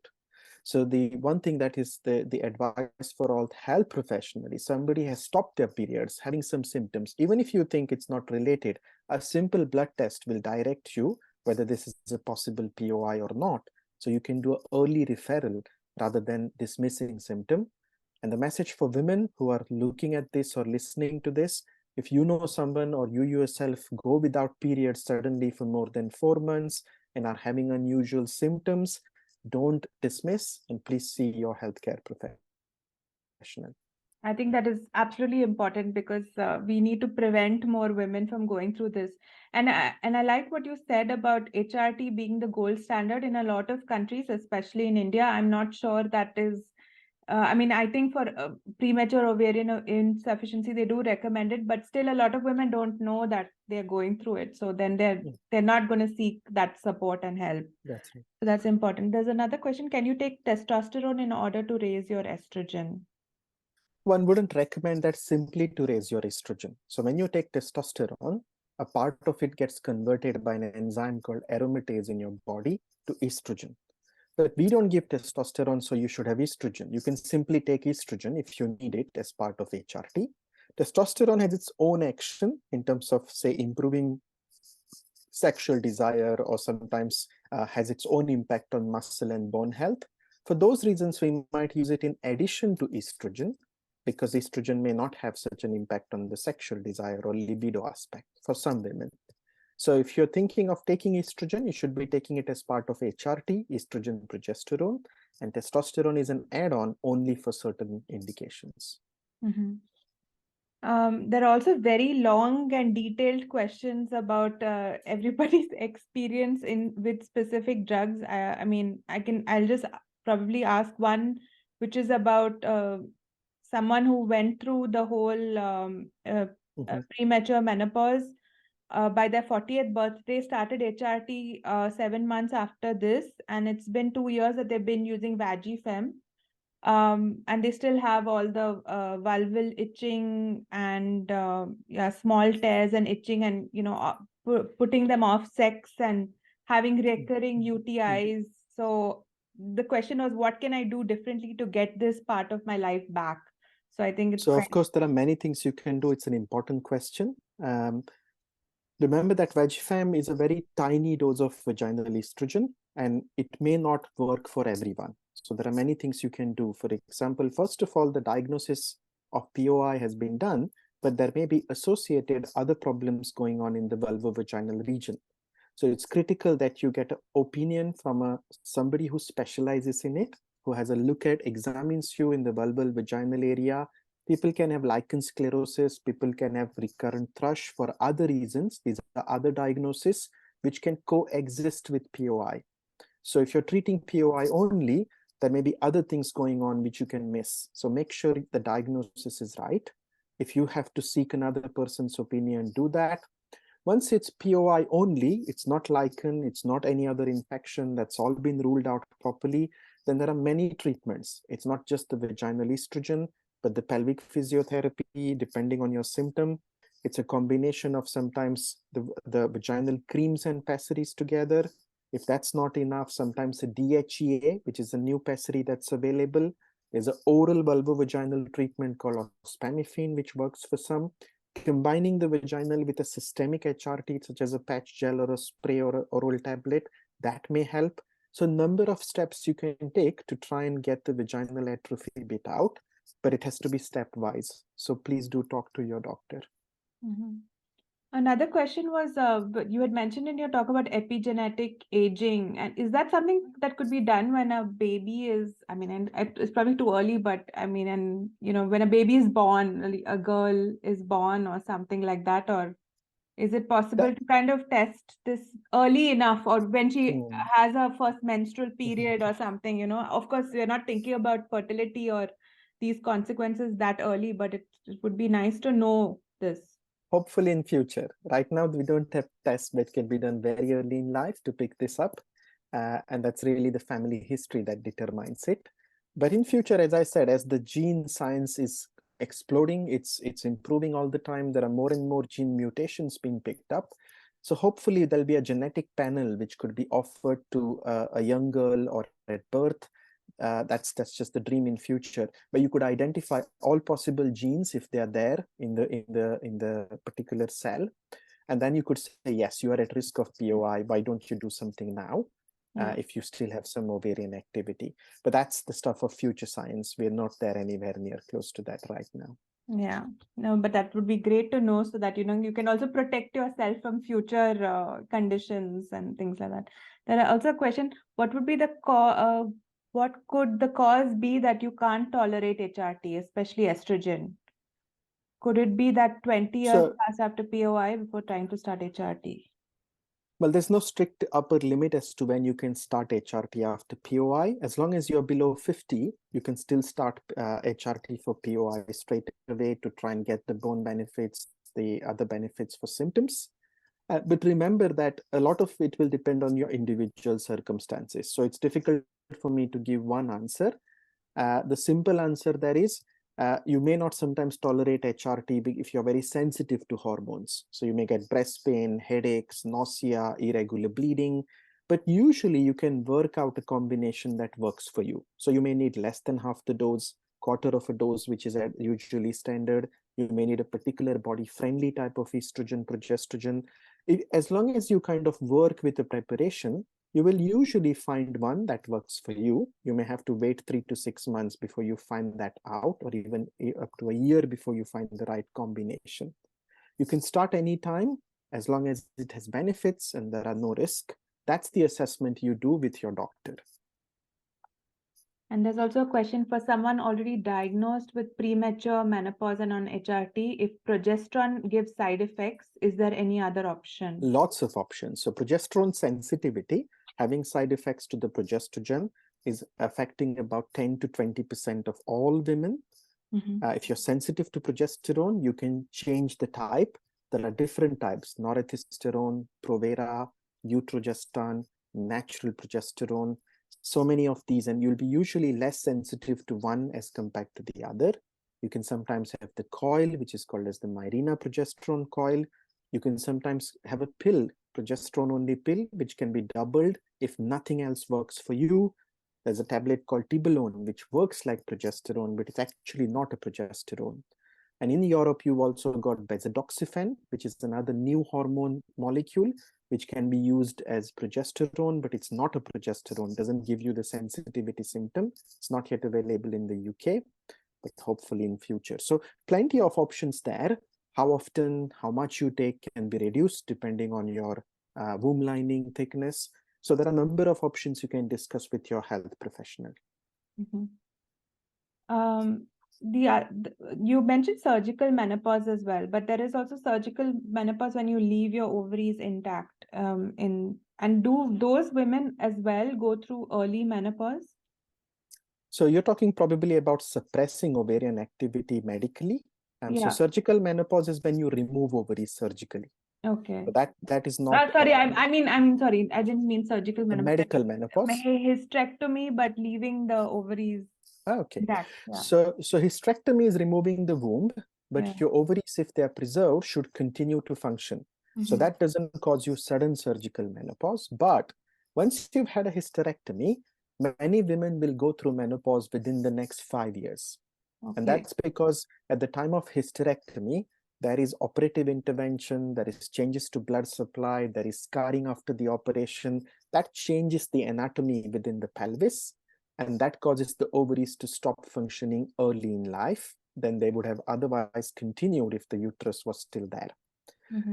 So the one thing that is the advice for all health professionals, somebody has stopped their periods, having some symptoms, even if you think it's not related, a simple blood test will direct you whether this is a possible POI or not. So you can do an early referral rather than dismissing symptom. And the message for women who are looking at this or listening to this, if you know someone or you yourself go without periods suddenly for more than 4 months and are having unusual symptoms, don't dismiss and please see your healthcare professional. I think that is absolutely important because we need to prevent more women from going through this. And I like what you said about HRT being the gold standard in a lot of countries, especially in India. I'm not sure that is. I mean, I think for premature ovarian insufficiency, they do recommend it, but still a lot of women don't know that they're going through it. So then they're not going to seek that support and help. That's right. So that's important. There's another question. Can you take testosterone in order to raise your estrogen? One wouldn't recommend that simply to raise your estrogen. So when you take testosterone, a part of it gets converted by an enzyme called aromatase in your body to estrogen. But we don't give testosterone, so you should have estrogen. You can simply take estrogen if you need it as part of HRT. Testosterone has its own action in terms of, say, improving sexual desire, or sometimes has its own impact on muscle and bone health. For those reasons, we might use it in addition to estrogen, because estrogen may not have such an impact on the sexual desire or libido aspect for some women. So if you're thinking of taking estrogen, you should be taking it as part of HRT, estrogen progesterone, and testosterone is an add-on only for certain indications. Mm-hmm. There are also very long and detailed questions about everybody's experience with specific drugs. I mean, I'll just probably ask one, which is about someone who went through the whole premature menopause. By their 40th birthday, started HRT 7 months after this, and it's been 2 years that they've been using Vagifem. And they still have all the vulval itching and small tears and itching, and putting them off sex and having recurring UTIs. So the question was, what can I do differently to get this part of my life back? So I think it's So of course there are many things you can do. It's an important question. Remember that Vagifem is a very tiny dose of vaginal estrogen, and it may not work for everyone. So there are many things you can do. For example, first of all, the diagnosis of POI has been done, but there may be associated other problems going on in the vulvovaginal region. So it's critical that you get an opinion from somebody who specializes in it, who has a look at, examines you in the vulval vaginal area. People can have lichen sclerosis, people can have recurrent thrush for other reasons. These are other diagnoses which can coexist with POI. So if you're treating POI only, there may be other things going on which you can miss. So make sure the diagnosis is right. If you have to seek another person's opinion, do that. Once it's POI only, it's not lichen, it's not any other infection, that's all been ruled out properly, then there are many treatments. It's not just the vaginal estrogen, but the pelvic physiotherapy, depending on your symptom. It's a combination of sometimes the vaginal creams and pessaries together. If that's not enough, sometimes a DHEA, which is a new pessary that's available. There's an oral vulvovaginal treatment called ospamifene, which works for some. Combining the vaginal with a systemic HRT, such as a patch gel or a spray or an oral tablet, that may help. So a number of steps you can take to try and get the vaginal atrophy bit out, but it has to be stepwise. So please do talk to your doctor. Mm-hmm. Another question was, you had mentioned in your talk about epigenetic aging, and is that something that could be done when a baby is, I mean, and it's probably too early, but I mean, and when a baby is born, a girl is born or something like that, or is it possible to kind of test this early enough, or when she has her first menstrual period or something, Of course, we're not thinking about fertility or these consequences that early, but it would be nice to know this. Hopefully in future. Right now, we don't have tests that can be done very early in life to pick this up. And that's really the family history that determines it. But in future, as I said, as the gene science is exploding, it's improving all the time. There are more and more gene mutations being picked up. So hopefully there'll be a genetic panel which could be offered to a young girl or at birth. That's just the dream in future, but you could identify all possible genes if they are there in the particular cell, and then you could say, yes, you are at risk of POI. Why don't you do something now? Yeah. if you still have some ovarian activity. But that's the stuff of future science. We're not there anywhere near close to that right now. Yeah, no, but that would be great to know so that, you can also protect yourself from future conditions and things like that. There are also a question, what would be what could the cause be that you can't tolerate HRT, especially estrogen? Could it be that 20 years So, pass after POI before trying to start HRT? well, there's no strict upper limit as to when you can start HRT after POI. As long as you're below 50, you can still start HRT for POI straight away to try and get the bone benefits, the other benefits for symptoms. But remember that a lot of it will depend on your individual circumstances. So it's difficult for me to give one answer. The simple answer there is, you may not sometimes tolerate HRT if you're very sensitive to hormones. So you may get breast pain, headaches, nausea, irregular bleeding, but usually you can work out a combination that works for you. So you may need less than half the dose, quarter of a dose, which is usually standard. You may need a particular body-friendly type of estrogen, progestogen. As long as you kind of work with the preparation, you will usually find one that works for you. You may have to wait 3 to 6 months before you find that out, or even up to a year before you find the right combination. You can start anytime as long as it has benefits and there are no risks. That's the assessment you do with your doctor. And there's also a question for someone already diagnosed with premature menopause and on HRT, if progesterone gives side effects, is there any other option? Lots of options. So progesterone sensitivity, having side effects to the progestogen, is affecting about 10 to 20% of all women. If you're sensitive to progesterone, you can change the type. There are different types: norethisterone, Provera, Utrogestan, natural progesterone. So many of these, and you'll be usually less sensitive to one as compared to the other. You can sometimes have the coil, which is called as the Mirena progesterone coil. You can sometimes have a pill, progesterone only pill, which can be doubled if nothing else works for you. There's a tablet called Tibolone, which works like progesterone, but it's actually not a progesterone. And in Europe, you've also got bezadoxifen, which is another new hormone molecule, which can be used as progesterone, but it's not a progesterone, doesn't give you the sensitivity symptom. It's not yet available in the UK, but hopefully in future. So plenty of options there. How often, how much you take can be reduced depending on your womb lining thickness. So there are a number of options you can discuss with your health professional. You mentioned surgical menopause as well, but there is also surgical menopause when you leave your ovaries intact. And do those women as well go through early menopause? So you're talking probably about suppressing ovarian activity medically. So surgical menopause is when you remove ovaries surgically. Okay. So that is not. Sorry, I'm sorry. I didn't mean surgical menopause. Medical menopause. Hysterectomy, but leaving the ovaries. Okay. Intact. Yeah. So hysterectomy is removing the womb, but your ovaries, if they are preserved, should continue to function. So that doesn't cause you sudden surgical menopause. But once you've had a hysterectomy, many women will go through menopause within the next 5 years. Okay. And that's because at the time of hysterectomy, there is operative intervention, there is changes to blood supply, there is scarring after the operation. That changes the anatomy within the pelvis, and that causes the ovaries to stop functioning early in life than they would have otherwise continued if the uterus was still there.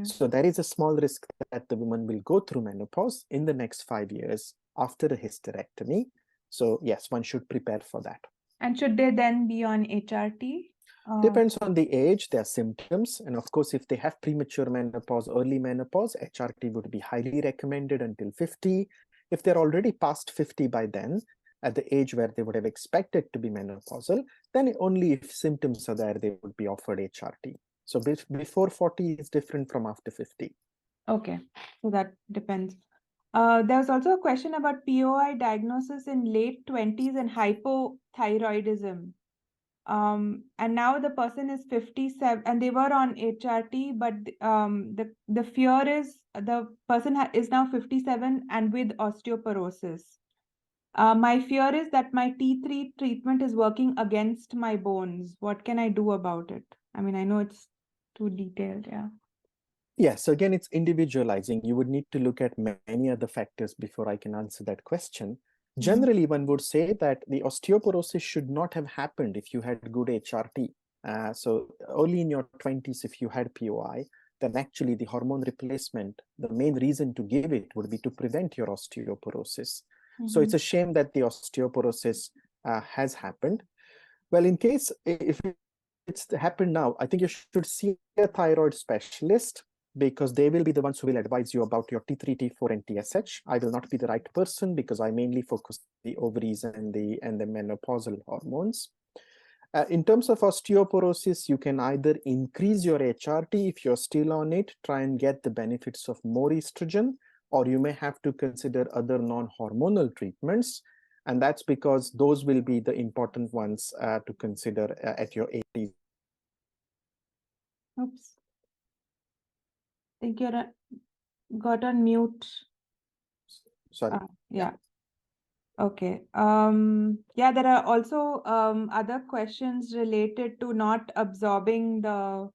So there is a small risk that the woman will go through menopause in the next 5 years after a hysterectomy. So yes, one should prepare for that. And should they then be on HRT? Depends on the age, their symptoms. And of course, if they have premature menopause, early menopause, HRT would be highly recommended until 50. If they're already past 50 by then, at the age where they would have expected to be menopausal, then only if symptoms are there, they would be offered HRT. So before 40 is different from after 50. Okay. So that depends. There's also a question about POI diagnosis in late 20s and hypothyroidism. And now the person is 57 and they were on HRT, but the fear is the person is now 57 and with osteoporosis. My fear is that my T3 treatment is working against my bones. What can I do about it? I mean, I know it's too detailed, yeah. Yes, so again, it's individualizing. You would need to look at many other factors before I can answer that question. Generally, one would say that the osteoporosis should not have happened if you had good HRT. So early in your 20s, if you had POI, then actually the hormone replacement, the main reason to give it would be to prevent your osteoporosis. So it's a shame that the osteoporosis has happened. Well, in case if it's happened now, I think you should see a thyroid specialist, because they will be the ones who will advise you about your T3, T4, and TSH. I will not be the right person because I mainly focus on the ovaries and the menopausal hormones. In terms of osteoporosis, you can either increase your HRT if you're still on it, try and get the benefits of more estrogen, or you may have to consider other non-hormonal treatments. And that's because those will be the important ones to consider at your 80s. Oops. I think you're got on mute. Sorry. Yeah. Okay. Yeah, there are also other questions related to not absorbing the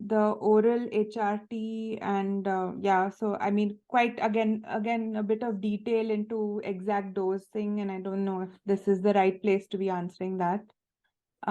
oral HRT, and yeah, so I mean, quite again a bit of detail into exact dosing, and I don't know if this is the right place to be answering that.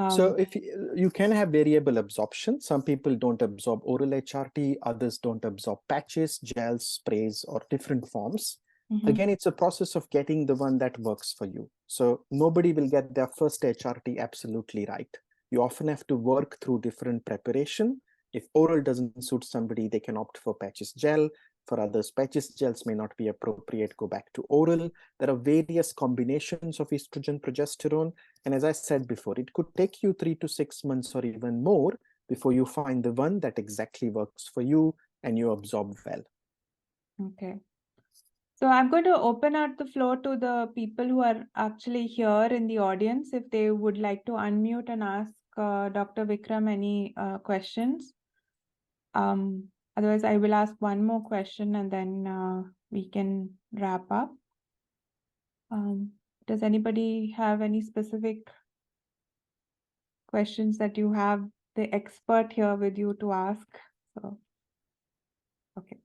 So if you can have variable absorption, some people don't absorb oral HRT, others don't absorb patches, gels, sprays, or different forms. Again, it's a process of getting the one that works for you. So nobody will get their first HRT absolutely right. You often have to work through different preparation. If oral doesn't suit somebody, they can opt for patches gel. For others, patches gels may not be appropriate, go back to oral. There are various combinations of estrogen, progesterone. And as I said before, it could take you 3 to 6 months or even more before you find the one that exactly works for you and you absorb well. Okay. So I'm going to open out the floor to the people who are actually here in the audience, if they would like to unmute and ask Dr. Vikram any questions. Otherwise, I will ask one more question and then we can wrap up. Does anybody have any specific questions that you have the expert here with you to ask? So, okay.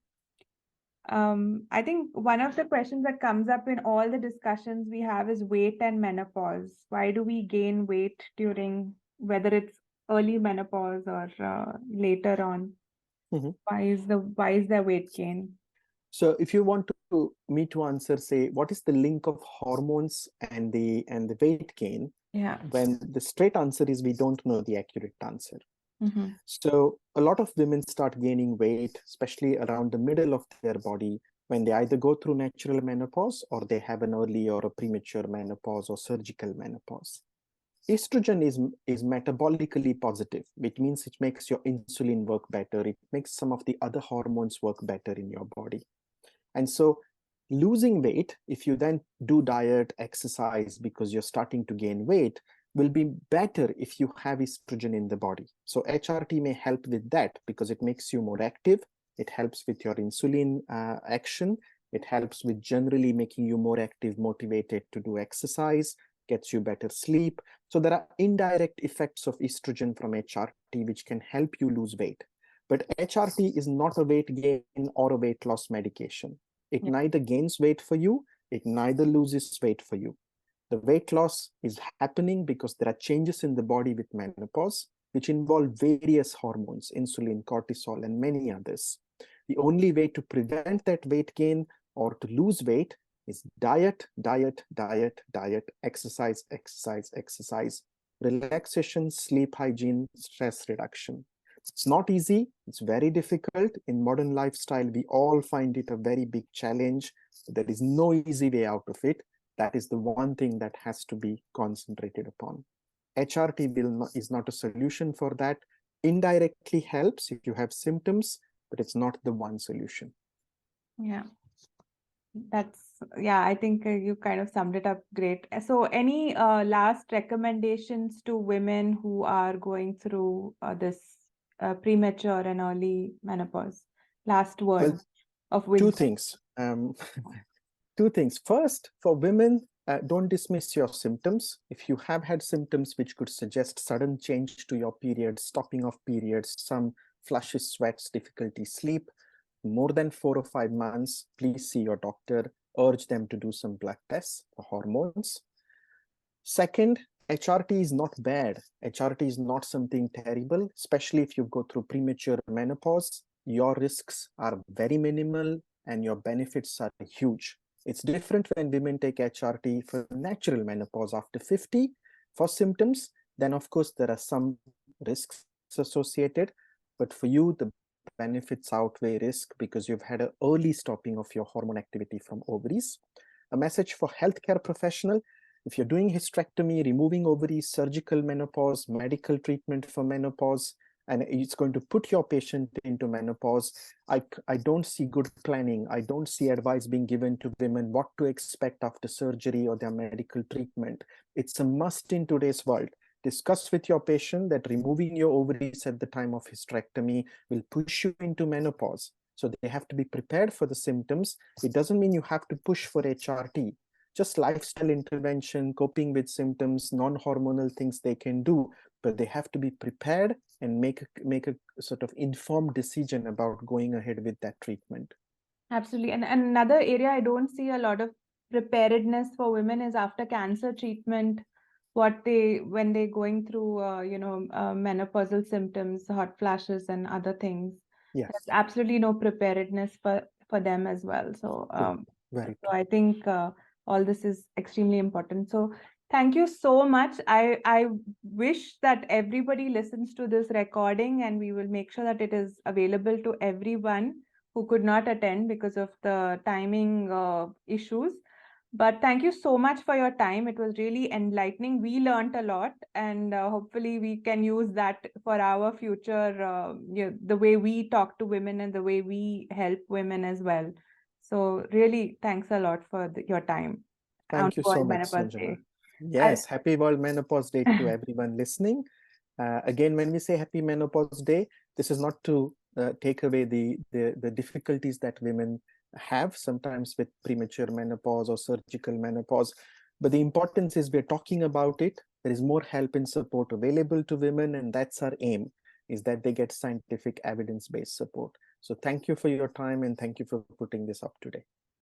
I think one of the questions that comes up in all the discussions we have is weight and menopause. Why do we gain weight during, whether it's early menopause or later on? Why is there weight gain? So if you want me to answer, say, what is the link of hormones and the weight gain? Yeah. When the straight answer is we don't know the accurate answer. So a lot of women start gaining weight, especially around the middle of their body, when they either go through natural menopause or they have an early or a premature menopause or surgical menopause. Estrogen is metabolically positive, which means it makes your insulin work better. It makes some of the other hormones work better in your body. And so losing weight, if you then do diet, exercise, because you're starting to gain weight, will be better if you have estrogen in the body. So HRT may help with that because it makes you more active. It helps with your insulin action. It helps with generally making you more active, motivated to do exercise, gets you better sleep. So there are indirect effects of estrogen from HRT which can help you lose weight. But HRT is not a weight gain or a weight loss medication. It neither gains weight for you, it neither loses weight for you. The weight loss is happening because there are changes in the body with menopause, which involve various hormones, insulin, cortisol, and many others. The only way to prevent that weight gain or to lose weight is diet, diet, diet, diet, exercise, exercise, exercise, relaxation, sleep hygiene, stress reduction. It's not easy. It's very difficult. In modern lifestyle, we all find it a very big challenge. There is no easy way out of it. That is the one thing that has to be concentrated upon. HRT is not a solution for that. Indirectly helps if you have symptoms, but it's not the one solution. Yeah. I think you kind of summed it up great. So any last recommendations to women who are going through this premature and early menopause? Last word of wisdom. Two things. Two things. First, for women, don't dismiss your symptoms. If you have had symptoms which could suggest sudden change to your periods, stopping of periods, some flushes, sweats, difficulty sleep, more than 4 or 5 months, please see your doctor. Urge them to do some blood tests for hormones. Second, HRT is not bad. HRT is not something terrible, especially if you go through premature menopause. Your risks are very minimal and your benefits are huge. It's different when women take HRT for natural menopause after 50 for symptoms. Then, of course, there are some risks associated. But for you, the benefits outweigh risk because you've had an early stopping of your hormone activity from ovaries. A message for healthcare professional: if you're doing hysterectomy, removing ovaries, surgical menopause, medical treatment for menopause, and it's going to put your patient into menopause, I don't see good planning. I don't see advice being given to women what to expect after surgery or their medical treatment. It's a must in today's world. Discuss with your patient that removing your ovaries at the time of hysterectomy will push you into menopause. So they have to be prepared for the symptoms. It doesn't mean you have to push for HRT. Just lifestyle intervention, coping with symptoms, non-hormonal things they can do, but they have to be prepared and make a sort of informed decision about going ahead with that treatment. Absolutely. And another area I don't see a lot of preparedness for women is after cancer treatment, when they're going through, menopausal symptoms, hot flashes and other things. Yes. There's absolutely no preparedness for them as well. So, Very so I think all this is extremely important. So thank you so much. I wish that everybody listens to this recording, and we will make sure that it is available to everyone who could not attend because of the timing issues. But thank you so much for your time. It was really enlightening. We learned a lot, and hopefully we can use that for our future, the way we talk to women and the way we help women as well. So really, thanks a lot for your time. Thank you so World much, Menopause Sanjana. Day. Yes, happy World Menopause Day to everyone listening. Again, when we say happy Menopause Day, this is not to take away the difficulties that women have sometimes with premature menopause or surgical menopause. But the importance is we're talking about it. There is more help and support available to women, and that's our aim, is that they get scientific evidence-based support. So thank you for your time and thank you for putting this up today.